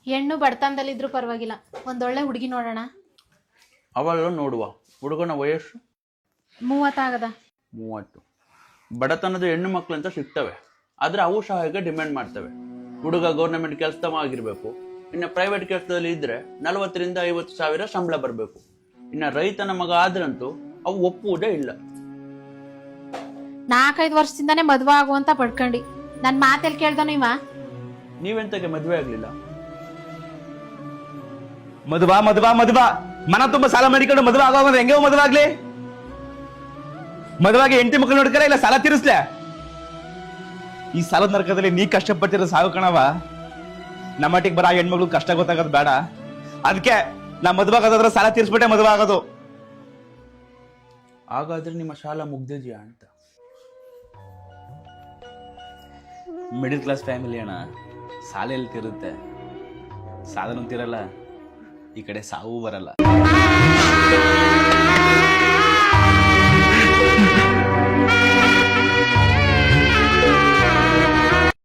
ಹೆಣ್ಣು ಬಡತನದಲ್ಲಿದ್ರು ಪರವಾಗಿಲ್ಲ, ಒಂದೊಳ್ಳೆ ಹುಡುಗಿ ನೋಡೋಣ. ಅವಳು ನೋಡುವ. ಹುಡುಗನ ವಯಸ್ಸು 30 ಆಗದ. 30. ಬಡತನದ ಹೆಣ್ಣು ಮಕ್ಳು ಅಂತ ಸಿಗ್ತವೆ, ಆದ್ರೆ ಅವು ಸಹಾಯಕ್ಕೆ ಡಿಮ್ಯಾಂಡ್ ಮಾಡ್ತವೆ. ಹುಡುಗ ಗೌರ್ಮೆಂಟ್ ಕೆಲಸದವ ಆಗಿರ್ಬೇಕು, ಇನ್ನು ಪ್ರೈವೇಟ್ ಕೆಲಸದಲ್ಲಿ ಇದ್ರೆ 40 ರಿಂದ 50 ಸಾವಿರ ಸಂಬಳ ಬರಬೇಕು. ಇನ್ನು ರೈತನ ಮಗ ಆದ್ರಂತೂ ಅವು ಒಪ್ಪುವುದೇ ಇಲ್ಲ. 4-5 ವರ್ಷದಿಂದಾನೇ ಮದುವೆ ಆಗುವಂತ ಪಡ್ಕಂಡಿ, ನನ್ ಮಾತೆಲ್ ಕೇಳ್ದನು ಇವ. ನೀವೆಂತಕ್ಕೆ ಮದ್ವೆ ಆಗ್ಲಿಲ್ಲ? ಮದುವಾ ಮನ ತುಂಬಾ ಸಾಲ ಮಾಡಿಕೊಂಡು ಮದುವೆ ಆಗೋದ್ರೆ ಹೆಂಗೆ ಮದುವೆ ಆಗ್ಲಿ? ಮದುವಾಗಿ ಹೆಂಡತಿ ಮಕ್ಕಳು ನೋಡ್ಕರ ಇಲ್ಲ ಸಾಲ ತೀರಿಸ್ಲೆ? ಈ ಸಾಲದ ನರಕದಲ್ಲಿ ನೀ ಕಷ್ಟಪಟ್ಟಿರೋ ಸಾವು ಕಣವ. ನಮ್ಮಟ್ಟಿಗೆ ಬರ ಹೆಣ್ಮಕ್ಳು ಕಷ್ಟ ಗೊತ್ತಾಗೋದು ಬೇಡ. ಅದಕ್ಕೆ ನಾ ಮದುವೆ ಆಗೋದಾದ್ರೆ ಸಾಲ ತೀರಿಸ್ಬಿಟ್ಟೆ ಮದುವೆ ಆಗೋದು. ಹಾಗಾದ್ರೆ ನಿಮ್ಮ ಸಾಲ ಮುಗ್ದಿದ್ಯಾ ಅಂತ? ಮಿಡಿಲ್ ಕ್ಲಾಸ್ ಫ್ಯಾಮಿಲಿ ಅಣ್ಣ, ಸಾಲ ಎಲ್ಲಿ ತೀರುತ್ತೆ? ಸಾಲನೂ ತೀರಲ್ಲ, ಈ ಕಡೆ ಸಾವು ಬರಲ್ಲ.